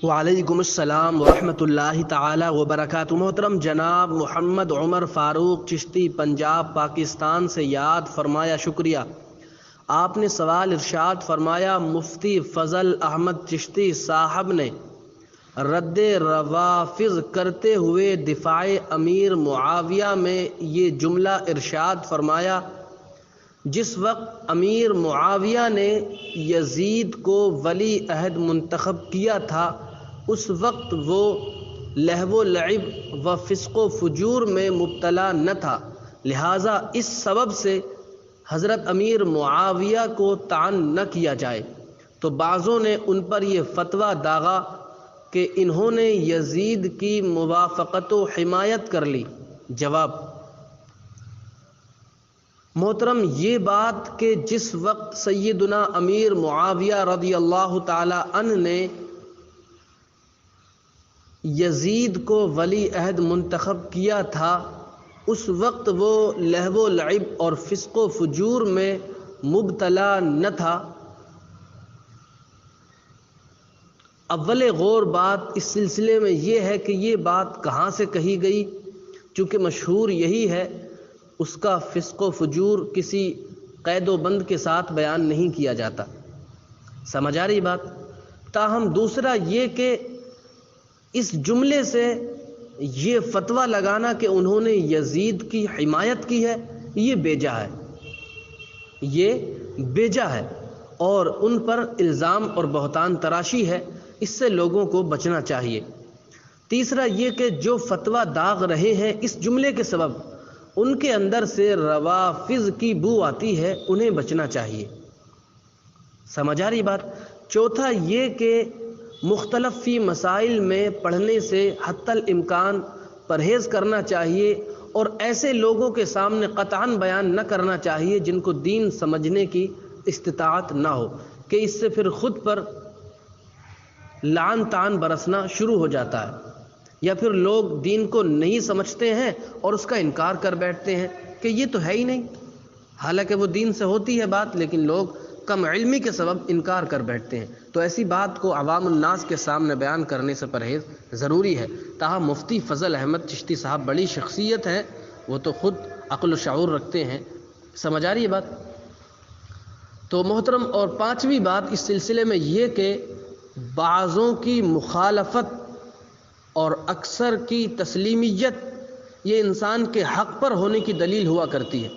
وعلیکم السلام ورحمۃ اللہ تعالی وبرکاتہ۔ محترم جناب محمد عمر فاروق چشتی پنجاب پاکستان سے یاد فرمایا، شکریہ۔ آپ نے سوال ارشاد فرمایا، مفتی فضل احمد چشتی صاحب نے رد روافض کرتے ہوئے دفاع امیر معاویہ میں یہ جملہ ارشاد فرمایا، جس وقت امیر معاویہ نے یزید کو ولی عہد منتخب کیا تھا اس وقت وہ لہو و لعب و فسق و فجور میں مبتلا نہ تھا، لہٰذا اس سبب سے حضرت امیر معاویہ کو طعن نہ کیا جائے۔ تو بعضوں نے ان پر یہ فتویٰ داغا کہ انہوں نے یزید کی موافقت و حمایت کر لی۔ جواب: محترم، یہ بات کہ جس وقت سیدنا امیر معاویہ رضی اللہ تعالی عنہ نے یزید کو ولی عہد منتخب کیا تھا اس وقت وہ لہو و لعب اور فسق و فجور میں مبتلا نہ تھا۔ اول غور بات اس سلسلے میں یہ ہے کہ یہ بات کہاں سے کہی گئی، چونکہ مشہور یہی ہے، اس کا فسق و فجور کسی قید و بند کے ساتھ بیان نہیں کیا جاتا۔ سمجھ آ رہی بات؟ تاہم دوسرا یہ کہ اس جملے سے یہ فتویٰ لگانا کہ انہوں نے یزید کی حمایت کی ہے، یہ بیجا ہے، یہ بیجا ہے اور ان پر الزام اور بہتان تراشی ہے، اس سے لوگوں کو بچنا چاہیے۔ تیسرا یہ کہ جو فتویٰ داغ رہے ہیں اس جملے کے سبب ان کے اندر سے روافض کی بو آتی ہے، انہیں بچنا چاہیے۔ سمجھ آ رہی بات؟ چوتھا یہ کہ مختلف فی مسائل میں پڑھنے سے حتی الامکان پرہیز کرنا چاہیے اور ایسے لوگوں کے سامنے قطعاً بیان نہ کرنا چاہیے جن کو دین سمجھنے کی استطاعت نہ ہو، کہ اس سے پھر خود پر لعن طعن برسنا شروع ہو جاتا ہے، یا پھر لوگ دین کو نہیں سمجھتے ہیں اور اس کا انکار کر بیٹھتے ہیں کہ یہ تو ہے ہی نہیں، حالانکہ وہ دین سے ہوتی ہے بات، لیکن لوگ کم علمی کے سبب انکار کر بیٹھتے ہیں۔ تو ایسی بات کو عوام الناس کے سامنے بیان کرنے سے پرہیز ضروری ہے۔ تاہم مفتی فضل احمد چشتی صاحب بڑی شخصیت ہے، وہ تو خود عقل و شعور رکھتے ہیں۔ سمجھ آ رہی ہے بات؟ تو محترم، اور پانچویں بات اس سلسلے میں یہ کہ بعضوں کی مخالفت اور اکثر کی تسلیمیت یہ انسان کے حق پر ہونے کی دلیل ہوا کرتی ہے۔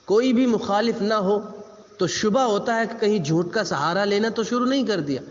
کوئی بھی مخالف نہ ہو تو شبہ ہوتا ہے کہ کہیں جھوٹ کا سہارا لینا تو شروع نہیں کر دیا۔